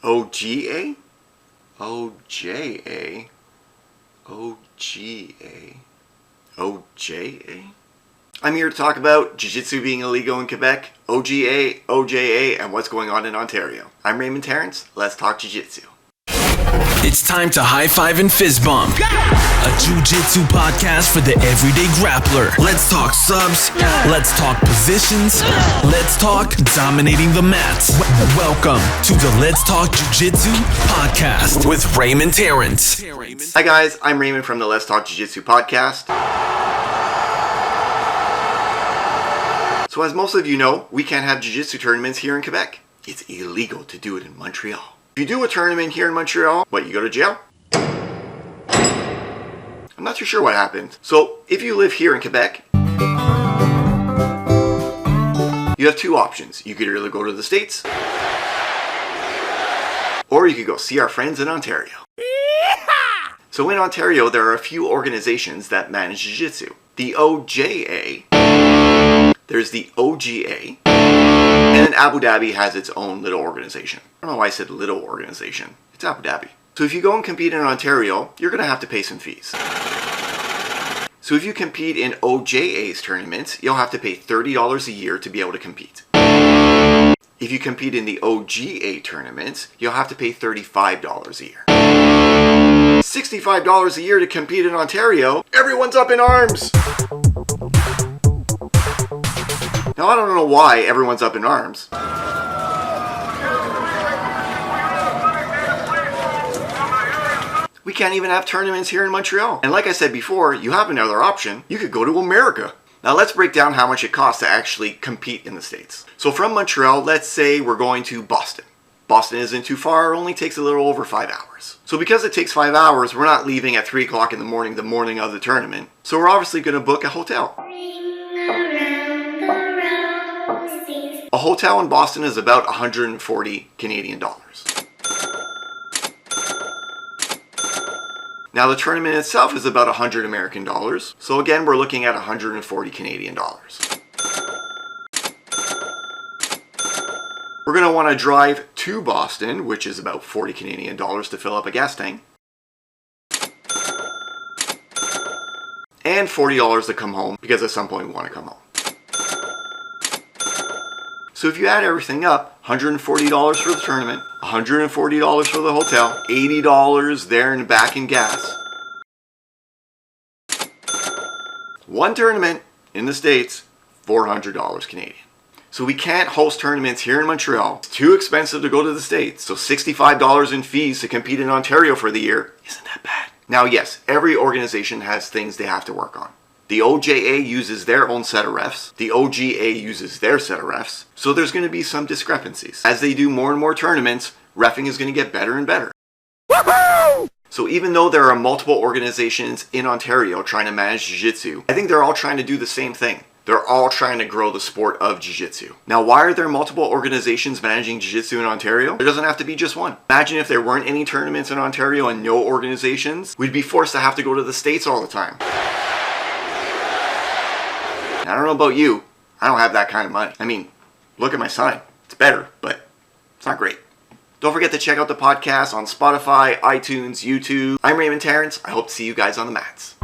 OGA? OJA? OGA? OJA? I'm here to talk about Jiu Jitsu being illegal in Quebec, OGA, OJA, and what's going on in Ontario. I'm Raymond Terrence. Let's talk Jiu Jitsu. It's time to high five and fist bump. A Jiu Jitsu podcast for the everyday grappler. Let's talk subs. Let's talk positions. Let's talk dominating the mats. Welcome to the Let's Talk Jiu Jitsu podcast with Raymond Terrence. Hi guys, I'm Raymond from the Let's Talk Jiu Jitsu podcast. So as most of you know, we can't have Jiu Jitsu tournaments here in Quebec. It's illegal to do it in Montreal. If you do a tournament here in Montreal, you go to jail? I'm not too sure what happens. So if you live here in Quebec, you have two options. You could either go to the States, or you could go see our friends in Ontario. So in Ontario, there are a few organizations that manage Jiu-Jitsu. The OJA, there's the OGA, and then Abu Dhabi has its own little organization. I don't know why I said little organization. It's Abu Dhabi. So if you go and compete in Ontario, you're going to have to pay some fees. So if you compete in OJA's tournaments, you'll have to pay $30 a year to be able to compete. If you compete in the OGA tournaments, you'll have to pay $35 a year. $65 a year to compete in Ontario. Everyone's up in arms. Now, I don't know why everyone's up in arms. We can't even have tournaments here in Montreal. And like I said before, you have another option. You could go to America. Now let's break down how much it costs to actually compete in the States. So from Montreal, let's say we're going to Boston. Boston isn't too far, it only takes a little over 5 hours. So because it takes 5 hours, we're not leaving at 3 o'clock in the morning of the tournament. So we're obviously going to book a hotel. A hotel in Boston is about 140 Canadian dollars. Now the tournament itself is about 100 American dollars. So again, we're looking at 140 Canadian dollars. We're going to want to drive to Boston, which is about 40 Canadian dollars to fill up a gas tank. And $40 to come home, because at some point we want to come home. So if you add everything up, $140 for the tournament, $140 for the hotel, $80 there and back in gas. One tournament in the States, $400 Canadian. So we can't host tournaments here in Montreal. It's too expensive to go to the States. So $65 in fees to compete in Ontario for the year isn't that bad. Now yes, every organization has things they have to work on. The OJA uses their own set of refs. The OGA uses their set of refs. So there's going to be some discrepancies. As they do more and more tournaments, reffing is going to get better and better. Woohoo! So even though there are multiple organizations in Ontario trying to manage Jiu-Jitsu, I think they're all trying to do the same thing. They're all trying to grow the sport of Jiu-Jitsu. Now, why are there multiple organizations managing Jiu-Jitsu in Ontario? There doesn't have to be just one. Imagine if there weren't any tournaments in Ontario and no organizations, we'd be forced to have to go to the States all the time. I don't know about you, I don't have that kind of money. I mean, look at my sign. It's better, but it's not great. Don't forget to check out the podcast on Spotify, iTunes, YouTube. I'm Raymond Terrence. I hope to see you guys on the mats.